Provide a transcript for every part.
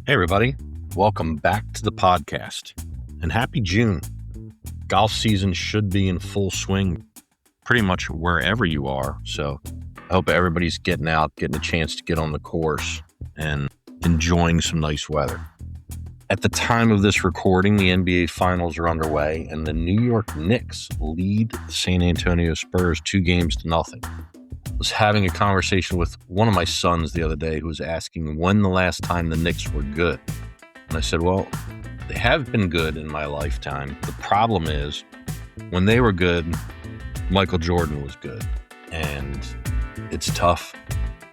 Hey, everybody. Welcome back to the podcast. And happy June. Golf season should be in full swing pretty much wherever you are. So I hope everybody's getting out, getting a chance to get on the course and enjoying some nice weather. At the time of this recording, the NBA Finals are underway, and the New York Knicks lead the San Antonio Spurs 2-0. I was having a conversation with one of my sons the other day who was asking when the last time the Knicks were good. And I said, well, they have been good in my lifetime. The problem is when they were good, Michael Jordan was good. And it's tough.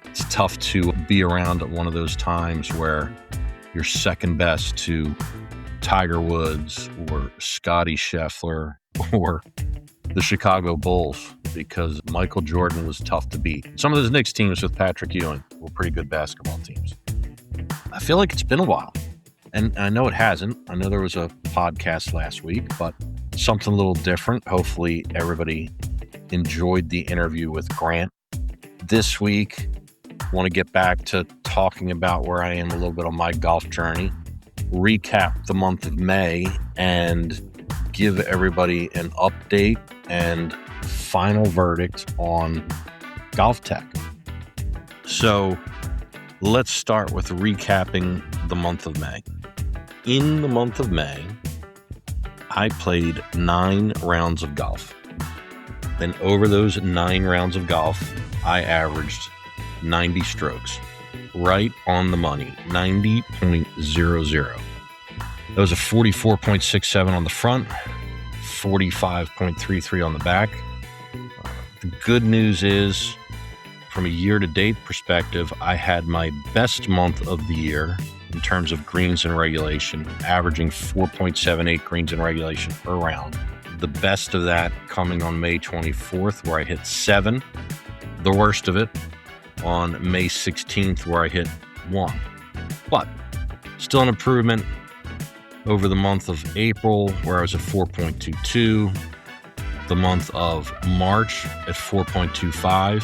It's tough to be around at one of those times where you're second best to Tiger Woods or Scottie Scheffler or the Chicago Bulls, because Michael Jordan was tough to beat. Some of those Knicks teams with Patrick Ewing were pretty good basketball teams. I feel like it's been a while, and I know it hasn't. I know there was a podcast last week, but something a little different. Hopefully everybody enjoyed the interview with Grant. This week, I want to get back to talking about where I am a little bit on my golf journey, recap the month of May, and give everybody an update and final verdict on Golftec. So let's start with recapping the month of May. In the month of May, I played 9 rounds of golf. Then over those 9 rounds of golf, I averaged 90 strokes. Right on the money, 90.00. That was a 44.67 on the front, 45.33 on the back. The good news is, from a year-to-date perspective, I had my best month of the year in terms of greens in regulation, averaging 4.78 greens in regulation per round. The best of that coming on May 24th, where I hit 7. The worst of it on May 16th, where I hit 1. But still an improvement over the month of April, where I was at 4.22, the month of March at 4.25,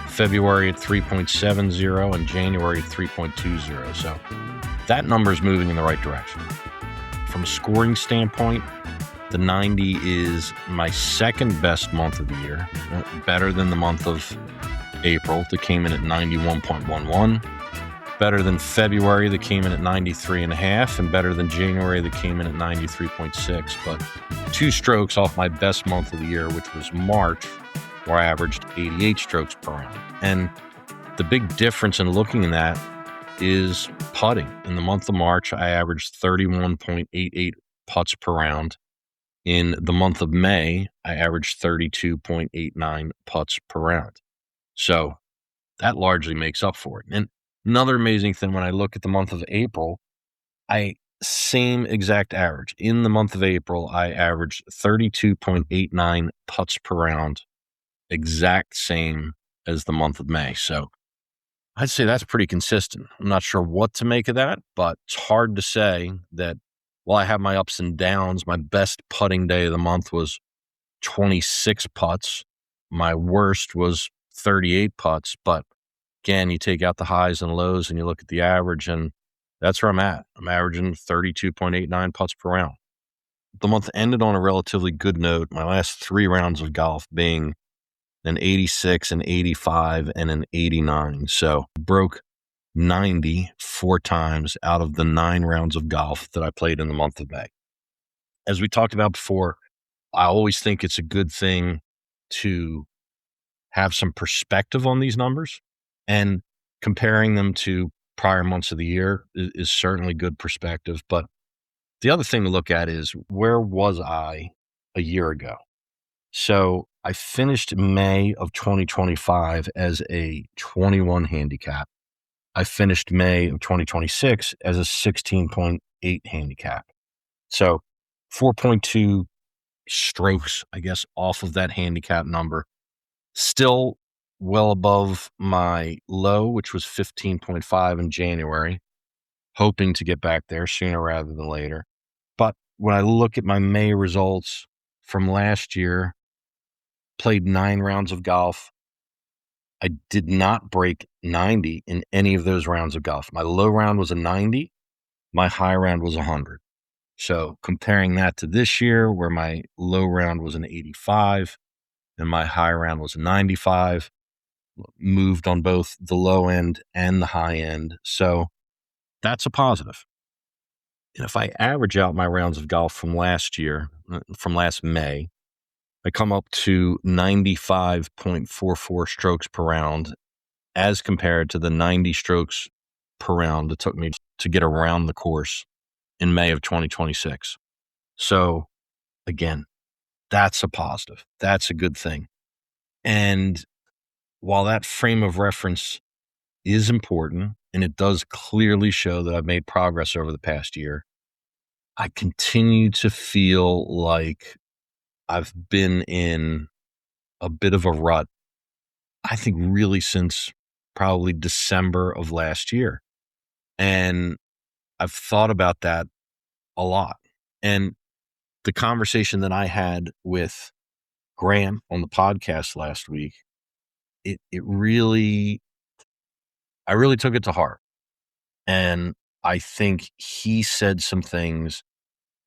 February at 3.70, and January at 3.20. So that number is moving in the right direction. From a scoring standpoint, the 90 is my second best month of the year, better than the month of April that came in at 91.11. Better than February that came in at 93.5, and better than January that came in at 93.6. But 2 strokes off my best month of the year, which was March, where I averaged 88 strokes per round. And the big difference in looking at that is putting. In the month of March, I averaged 31.88 putts per round. In the month of May, I averaged 32.89 putts per round. So that largely makes up for it. And another amazing thing, when I look at the month of April, same exact average. In the month of April, I averaged 32.89 putts per round, exact same as the month of May. So I'd say that's pretty consistent. I'm not sure what to make of that, but it's hard to say that while I have my ups and downs, my best putting day of the month was 26 putts. My worst was 38 putts, but again, you take out the highs and lows and you look at the average, and that's where I'm at. I'm averaging 32.89 putts per round. The month ended on a relatively good note, my last 3 rounds of golf being an 86, an 85, and an 89. So broke 90 4 times out of the 9 rounds of golf that I played in the month of May. As we talked about before, I always think it's a good thing to have some perspective on these numbers, and comparing them to prior months of the year is certainly good perspective. But the other thing to look at is, where was I a year ago? So I finished May of 2025 as a 21 handicap. I finished May of 2026 as a 16.8 handicap. So 4.2 strokes, I guess, off of that handicap number. Still well above my low, which was 15.5 in January, hoping to get back there sooner rather than later. But when I look at my May results from last year, played 9 rounds of golf. I did not break 90 in any of those rounds of golf. My low round was a 90. my high round was 100. So comparing that to this year, where my low round was an 85 and my high round was a 95, moved on both the low end and the high end. So that's a positive. And if I average out my rounds of golf from last year, from last May, I come up to 95.44 strokes per round as compared to the 90 strokes per round it took me to get around the course in May of 2026. So again, that's a positive. That's a good thing. And while that frame of reference is important and it does clearly show that I've made progress over the past year, I continue to feel like I've been in a bit of a rut, I think really since probably December of last year. And I've thought about that a lot. And the conversation that I had with Graham on the podcast last week, it really, I really took it to heart. And I think he said some things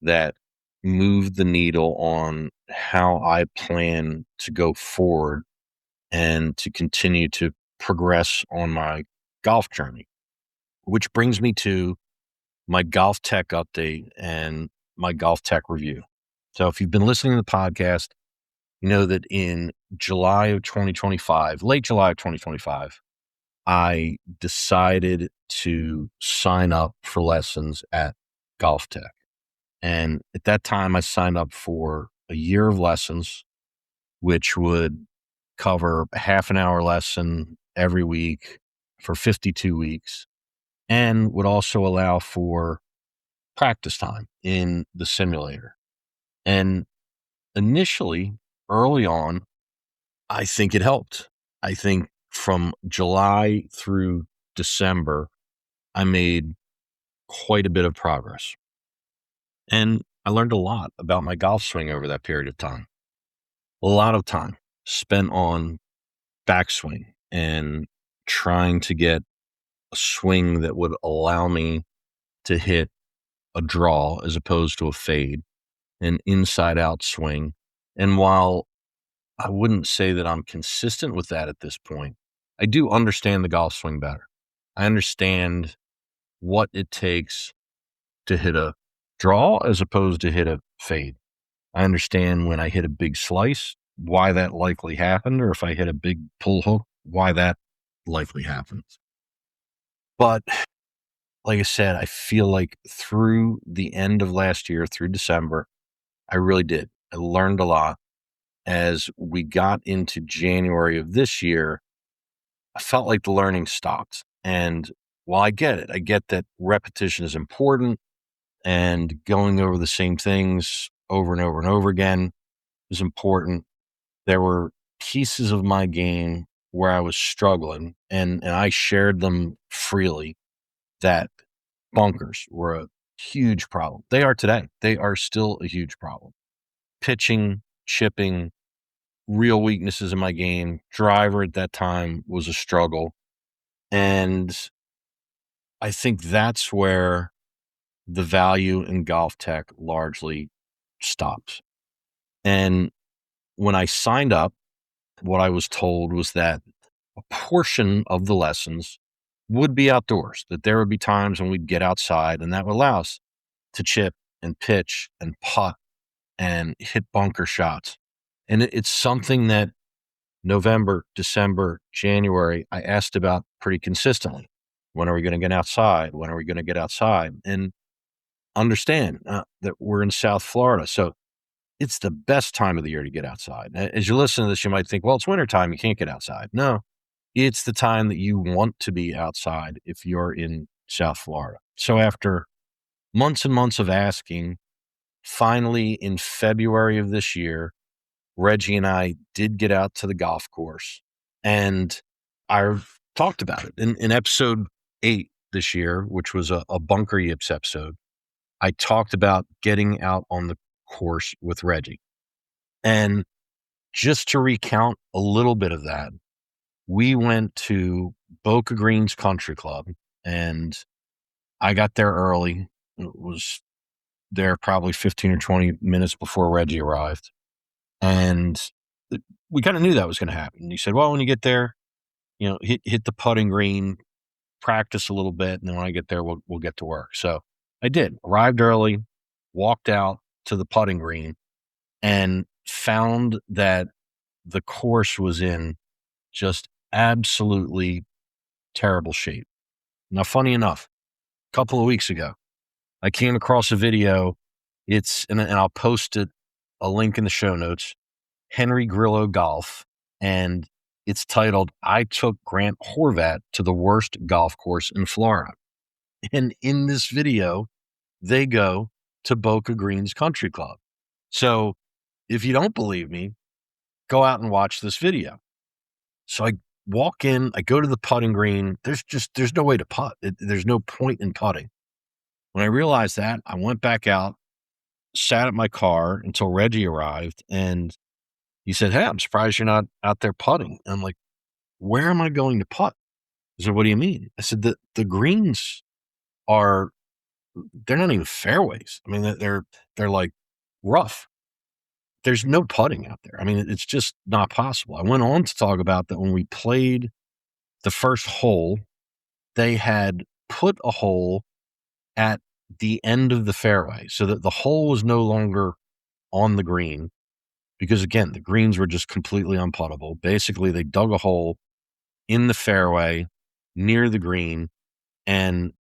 that moved the needle on how I plan to go forward and to continue to progress on my golf journey, which brings me to my Golftec update and my Golftec review. So if you've been listening to the podcast, you know that in July of 2025, late July of 2025, I decided to sign up for lessons at Golftec. And at that time, I signed up for a year of lessons, which would cover a half an hour lesson every week for 52 weeks, and would also allow for practice time in the simulator. And initially, early on, I think it helped. I think from July through December, I made quite a bit of progress. And I learned a lot about my golf swing over that period of time. A lot of time spent on backswing and trying to get a swing that would allow me to hit a draw as opposed to a fade, an inside out swing. And while I wouldn't say that I'm consistent with that at this point, I do understand the golf swing better. I understand what it takes to hit a draw as opposed to hit a fade. I understand when I hit a big slice, why that likely happened, or if I hit a big pull hook, why that likely happens. But like I said, I feel like through the end of last year, through December, I really did. I learned a lot. As we got into January of this year, I felt like the learning stopped. And while I get it, I get that repetition is important and going over the same things over and over and over again is important. There were pieces of my game where I was struggling, and I shared them freely, that bunkers were a huge problem. They are today. They are still a huge problem. Pitching, chipping, real weaknesses in my game. Driver at that time was a struggle. And I think that's where the value in Golftec largely stops. And when I signed up, what I was told was that a portion of the lessons would be outdoors, that there would be times when we'd get outside, and that would allow us to chip and pitch and putt and hit bunker shots. And it's something that November, December, January, I asked about pretty consistently. When are we going to get outside? When are we going to get outside? And understand that we're in South Florida. So it's the best time of the year to get outside. As you listen to this, you might think, well, it's wintertime. You can't get outside. No, it's the time that you want to be outside if you're in South Florida. So after months and months of asking, finally in February of this year, Reggie and I did get out to the golf course, and I talked about it in episode 8 this year, which was a Bunker Yips episode. I talked about getting out on the course with Reggie. And just to recount a little bit of that, we went to Boca Greens Country Club, and I got there early. was there probably 15 or 20 minutes before Reggie arrived. And we kind of knew that was going to happen. He said, well, when you get there, hit the putting green, practice a little bit. And then when I get there, we'll get to work. So I did. Arrived early, walked out to the putting green, and found that the course was in just absolutely terrible shape. Now, funny enough, a couple of weeks ago, I came across a video. And I'll post a link in the show notes, Henry Grillo Golf, and it's titled, I Took Grant Horvat to the Worst Golf Course in Florida. And in this video, they go to Boca Greens Country Club. So if you don't believe me, go out and watch this video. So I walk in, I go to the putting green. There's no way to putt. There's no point in putting. When I realized that, I went back out, sat at my car until Reggie arrived, and he said, hey, I'm surprised you're not out there putting. And I'm like, where am I going to putt? He said, what do you mean? I said, the greens they're not even fairways. I mean, they're like rough. There's no putting out there. I mean, it's just not possible. I went on to talk about that when we played the first hole, they had put a hole at the end of the fairway so that the hole was no longer on the green because, again, the greens were just completely unputtable. Basically, they dug a hole in the fairway near the green, and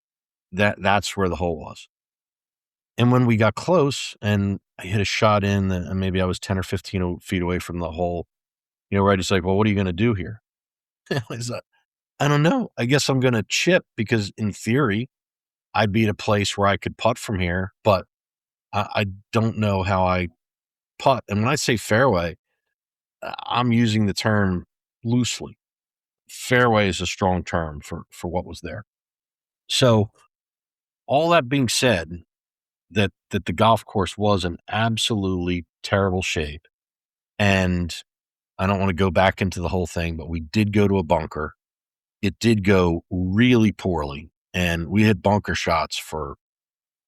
that's where the hole was. And when we got close and I hit a shot in, and maybe I was 10 or 15 feet away from the hole, Reggie's like, well, what are you going to do here? I was like, I don't know. I guess I'm going to chip because in theory, I'd be at a place where I could putt from here, but I don't know how I putt. And when I say fairway, I'm using the term loosely. Fairway is a strong term for what was there. So all that being said, that the golf course was in absolutely terrible shape. And I don't want to go back into the whole thing, but we did go to a bunker. It did go really poorly. And we had bunker shots for,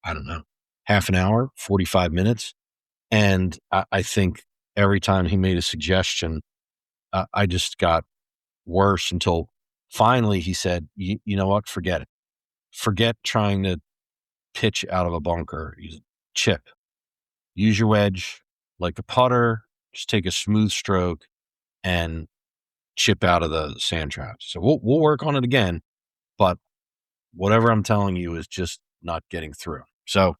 I don't know, half an hour, 45 minutes. And I think every time he made a suggestion, I just got worse until finally he said, you know what, forget it. Forget trying to pitch out of a bunker. Chip. Use your wedge like a putter. Just take a smooth stroke and chip out of the sand traps. So we'll work on it again, but whatever I'm telling you is just not getting through. So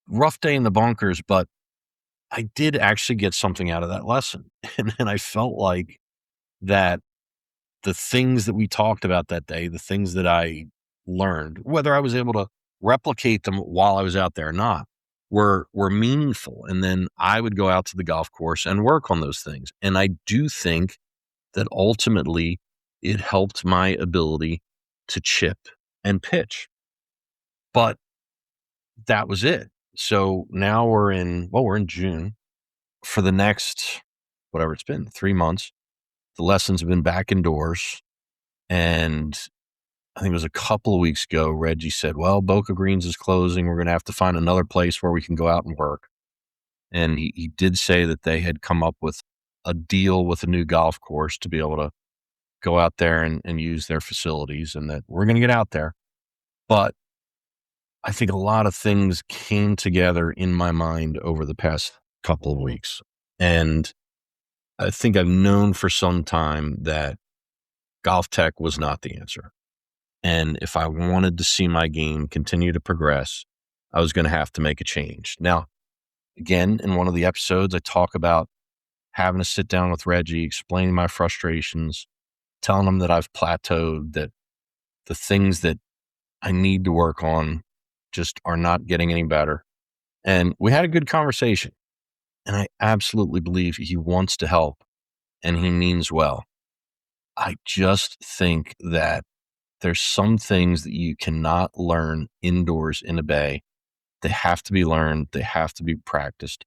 rough day in the bunkers, but I did actually get something out of that lesson. And I felt like that the things that we talked about that day, the things that I learned, whether I was able to replicate them while I was out there or not, were meaningful. And then I would go out to the golf course and work on those things. And I do think that ultimately it helped my ability to chip and pitch. But that was it. So now we're in June. For the next, whatever it's been, 3 months, the lessons have been back indoors. And I think it was a couple of weeks ago, Reggie said, well, Boca Greens is closing. We're going to have to find another place where we can go out and work. And he did say that they had come up with a deal with a new golf course to be able to go out there and use their facilities, and that we're going to get out there. But I think a lot of things came together in my mind over the past couple of weeks. And I think I've known for some time that Golftec was not the answer. And if I wanted to see my game continue to progress, I was going to have to make a change. Now, again, in one of the episodes, I talk about having to sit down with Reggie, explaining my frustrations, telling him that I've plateaued, that the things that I need to work on just are not getting any better. And we had a good conversation. And I absolutely believe he wants to help and he means well. I just think that there's some things that you cannot learn indoors in a bay. They have to be learned. They have to be practiced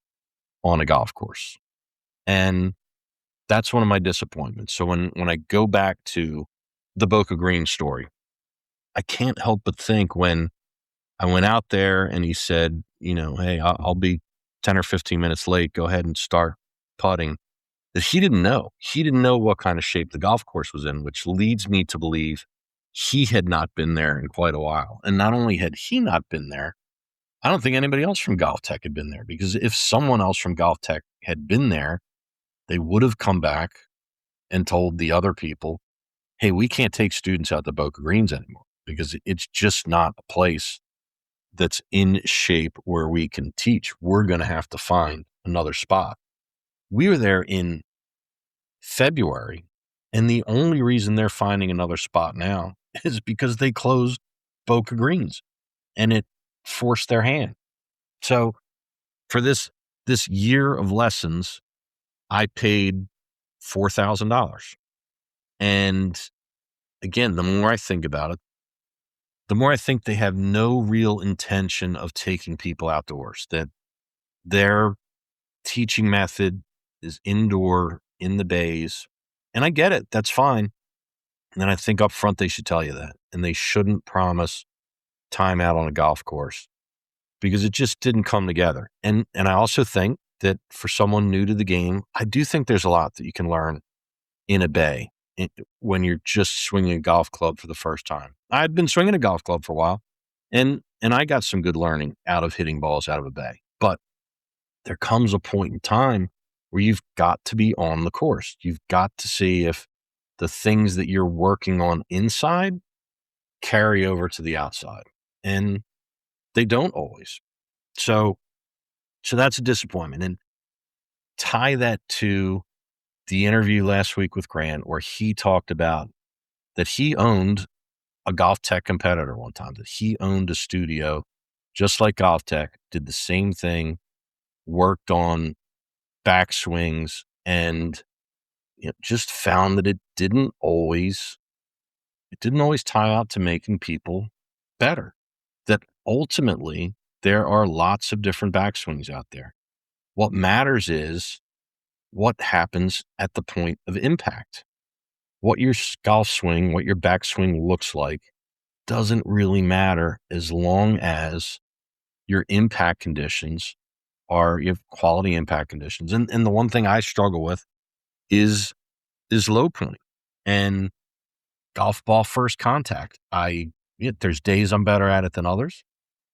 on a golf course. And that's one of my disappointments. So when I go back to the Boca Green story, I can't help but think when I went out there and he said, hey, I'll be 10 or 15 minutes late. Go ahead and start putting. That he didn't know. He didn't know what kind of shape the golf course was in, which leads me to believe he had not been there in quite a while. And not only had he not been there, I don't think anybody else from Golftec had been there, because if someone else from Golftec had been there, they would have come back and told the other people, hey, we can't take students out to Boca Greens anymore because it's just not a place that's in shape where we can teach. We're going to have to find another spot. We were there in February, and the only reason they're finding another spot now is because they closed Boca Greens and it forced their hand. So for this year of lessons, I paid $4,000. And again, the more I think about it, the more I think they have no real intention of taking people outdoors, that their teaching method is indoor in the bays. And I get it. That's fine. And then I think up front, they should tell you that. And they shouldn't promise time out on a golf course, because it just didn't come together. And I also think that for someone new to the game, I do think there's a lot that you can learn in a bay when you're just swinging a golf club for the first time. I'd been swinging a golf club for a while, and I got some good learning out of hitting balls out of a bay. But there comes a point in time where you've got to be on the course. You've got to see if the things that you're working on inside carry over to the outside. And they don't always. So that's a disappointment. And tie that to the interview last week with Grant, where he talked about that he owned a Golftec competitor one time, that he owned a studio just like Golftec, did the same thing, worked on backswings, and just found that it didn't always tie out to making people better. That ultimately there are lots of different backswings out there. What matters is what happens at the point of impact. What your golf swing, what your backswing looks like doesn't really matter as long as your impact conditions are, you have quality impact conditions. And the one thing I struggle with is low point and golf ball first contact. There's days I'm better at it than others,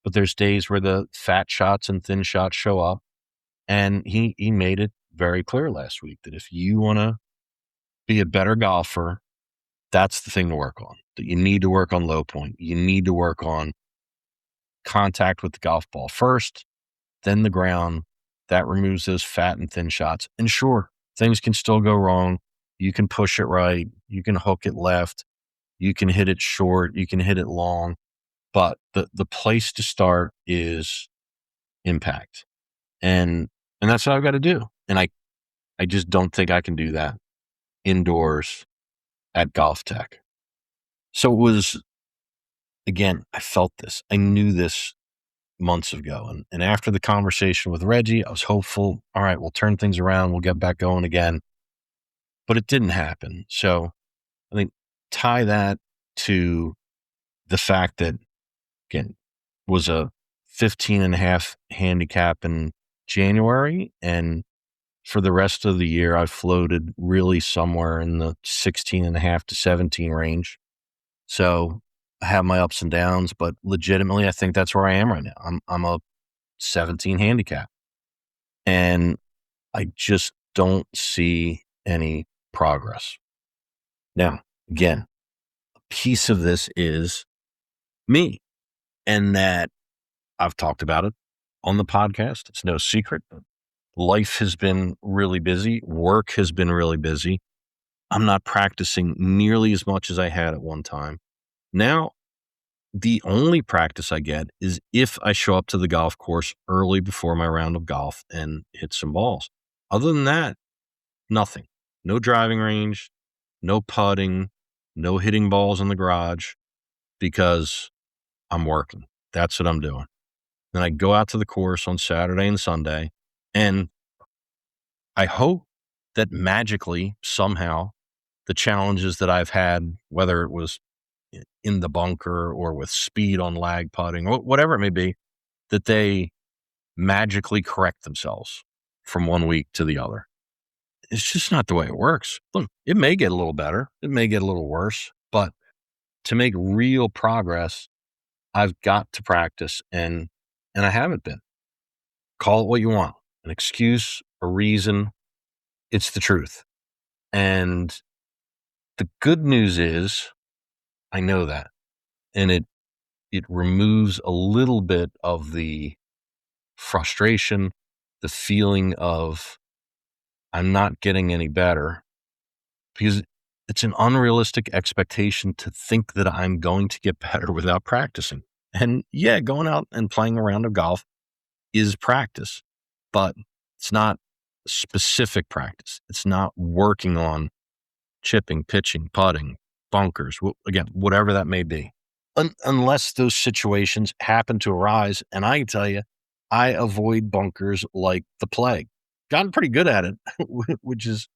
but there's days where the fat shots and thin shots show up. And he made it very clear last week that if you want to be a better golfer, that's the thing to work on. That you need to work on low point. You need to work on contact with the golf ball first, then the ground. That removes those fat and thin shots. And sure, things can still go wrong. You can push it right. You can hook it left. You can hit it short. You can hit it long. But the place to start is impact. And that's what I've got to do. And I just don't think I can do that indoors at Golftec. So it was, again, I felt this. I knew this months ago. And after the conversation with Reggie, I was hopeful, all right, we'll turn things around. We'll get back going again. But it didn't happen. So I think tie that to the fact that, again, was a 15.5 handicap in January. And for the rest of the year, I floated really somewhere in the 16.5 to 17 range. So I have my ups and downs, but legitimately, I think that's where I am right now. I'm a 17 handicap, and I just don't see any progress. Now, again, a piece of this is me, and that I've talked about it on the podcast. It's no secret. Life has been really busy. Work has been really busy. I'm not practicing nearly as much as I had at one time. Now, the only practice I get is if I show up to the golf course early before my round of golf and hit some balls. Other than that, nothing. No driving range, no putting, no hitting balls in the garage, because I'm working. That's what I'm doing. Then I go out to the course on Saturday and Sunday, and I hope that magically, somehow, the challenges that I've had, whether it was in the bunker or with speed on lag putting or whatever it may be, that they magically correct themselves from one week to the other. It's just not the way it works. Look, it may get a little better, it may get a little worse, but to make real progress, I've got to practice, and I haven't been. Call it what you want, an excuse, a reason. It's the truth. And the good news is I know that, and it removes a little bit of the frustration, the feeling of I'm not getting any better, because it's an unrealistic expectation to think that I'm going to get better without practicing. And yeah, going out and playing a round of golf is practice, but it's not specific practice. It's not working on chipping, pitching, putting, bunkers, again, whatever that may be. Unless those situations happen to arise. And I can tell you, I avoid bunkers like the plague. Gotten pretty good at it, which is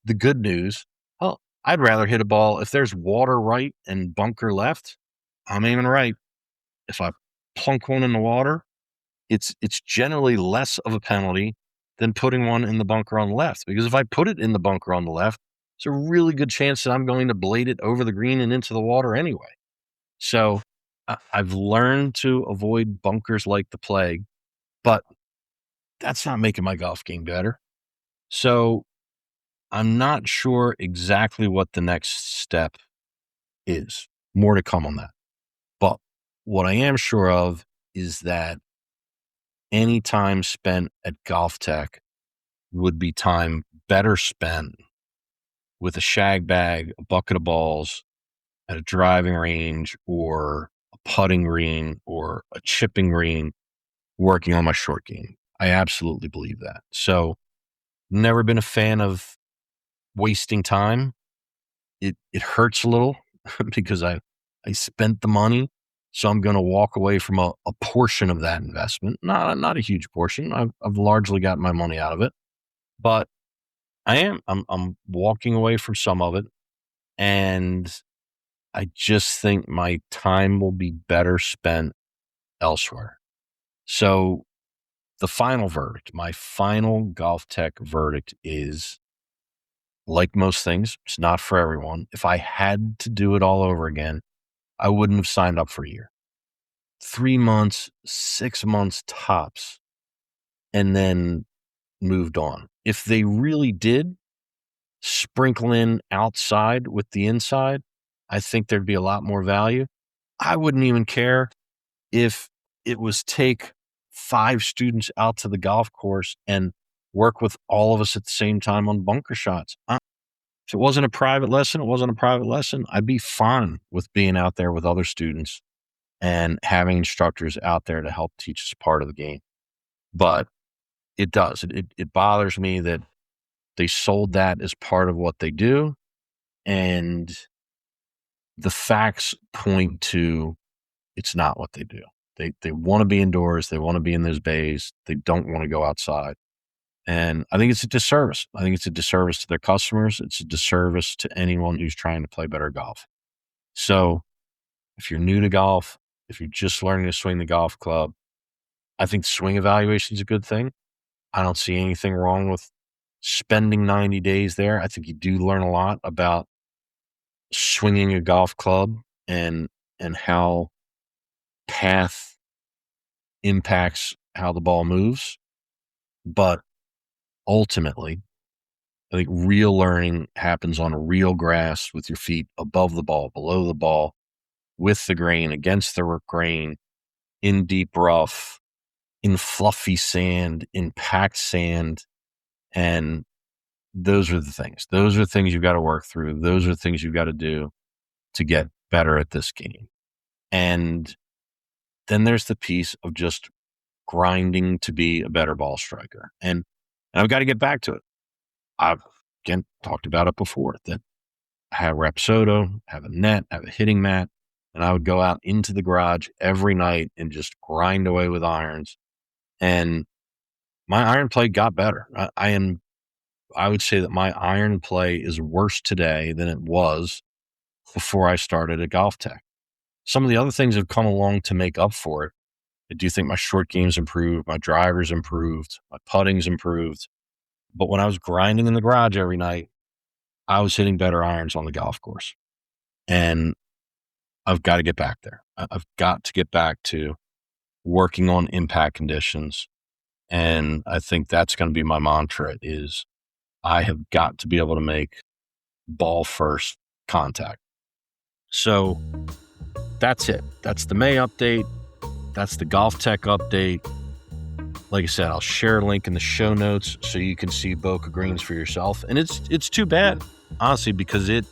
the good news. Oh, I'd rather hit a ball. If there's water right and bunker left, I'm aiming right. If I plunk one in the water, it's generally less of a penalty than putting one in the bunker on the left. Because if I put it in the bunker on the left, it's a really good chance that I'm going to blade it over the green and into the water anyway. So I've learned to avoid bunkers like the plague, but that's not making my golf game better. So I'm not sure exactly what the next step is. More to come on that. But what I am sure of is that any time spent at Golftec would be time better spent with a shag bag, a bucket of balls at a driving range or a putting green or a chipping green working on my short game. I absolutely believe that. So never been a fan of wasting time. It hurts a little because I spent the money. So I'm going to walk away from a portion of that investment. Not a huge portion. I've largely gotten my money out of it, but I'm walking away from some of it. And I just think my time will be better spent elsewhere. So the final verdict, my final Golftec verdict is, like most things, it's not for everyone. If I had to do it all over again, I wouldn't have signed up for a year. 3 months, 6 months tops, and then moved on. If they really did sprinkle in outside with the inside, I think there'd be a lot more value. I wouldn't even care if it was take 5 students out to the golf course and work with all of us at the same time on bunker shots. If it wasn't a private lesson, it wasn't a private lesson. I'd be fine with being out there with other students and having instructors out there to help teach us part of the game. But it does. It bothers me that they sold that as part of what they do. And the facts point to it's not what they do. They want to be indoors. They want to be in those bays. They don't want to go outside. And I think it's a disservice. I think it's a disservice to their customers. It's a disservice to anyone who's trying to play better golf. So if you're new to golf, if you're just learning to swing the golf club, I think swing evaluation is a good thing. I don't see anything wrong with spending 90 days there. I think you do learn a lot about swinging a golf club and how path impacts how the ball moves. But ultimately, I think real learning happens on real grass with your feet above the ball, below the ball, with the grain, against the grain, in deep rough, in fluffy sand, in packed sand. And those are the things. Those are things you've got to work through. Those are things you've got to do to get better at this game. And then there's the piece of just grinding to be a better ball striker. And I've got to get back to it. I've, again, talked about it before, that I have Rapsodo, have a net, have a hitting mat, and I would go out into the garage every night and just grind away with irons. And my iron play got better. I would say that my iron play is worse today than it was before I started at Golftec. Some of the other things have come along to make up for it. I do think my short game's improved, my driver's improved, my putting's improved. But when I was grinding in the garage every night, I was hitting better irons on the golf course. And I've got to get back there. I've got to get back to working on impact conditions. And I think that's going to be my mantra is I have got to be able to make ball first contact. So that's it. That's the May update. That's the Golftec update. Like I said, I'll share a link in the show notes so you can see Boca Greens for yourself. And it's too bad, honestly, because it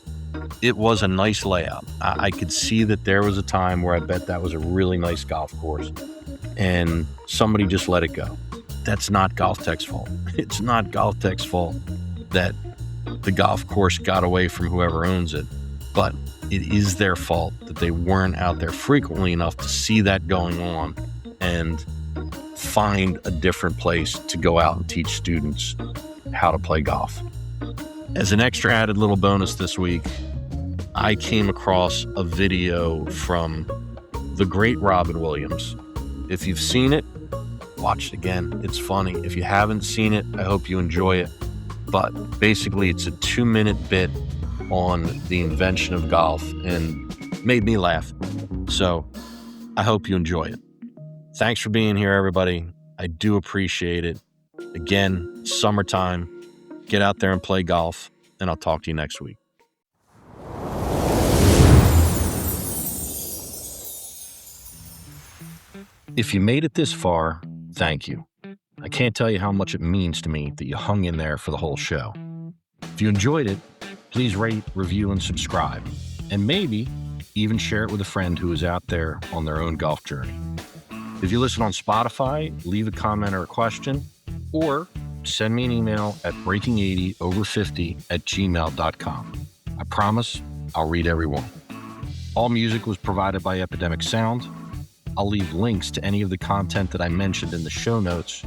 was a nice layout. I could see that there was a time where I bet that was a really nice golf course and somebody just let it go. That's not Golftec's fault. It's not Golftec's fault that the golf course got away from whoever owns it, but it is their fault that they weren't out there frequently enough to see that going on and find a different place to go out and teach students how to play golf. As an extra added little bonus this week, I came across a video from the great Robin Williams. If you've seen it, watch it again. It's funny. If you haven't seen it, I hope you enjoy it. But basically, it's a 2-minute bit on the invention of golf and made me laugh. So I hope you enjoy it. Thanks for being here, everybody. I do appreciate it. Again, summertime. Get out there and play golf, and I'll talk to you next week. If you made it this far, thank you. I can't tell you how much it means to me that you hung in there for the whole show. If you enjoyed it, please rate, review, and subscribe. And maybe even share it with a friend who is out there on their own golf journey. If you listen on Spotify, leave a comment or a question, or send me an email at breaking80over50@gmail.com. I promise I'll read every one. All music was provided by Epidemic Sound. I'll leave links to any of the content that I mentioned in the show notes.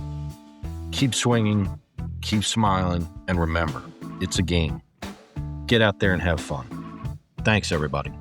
Keep swinging, keep smiling, and remember, it's a game. Get out there and have fun. Thanks, everybody.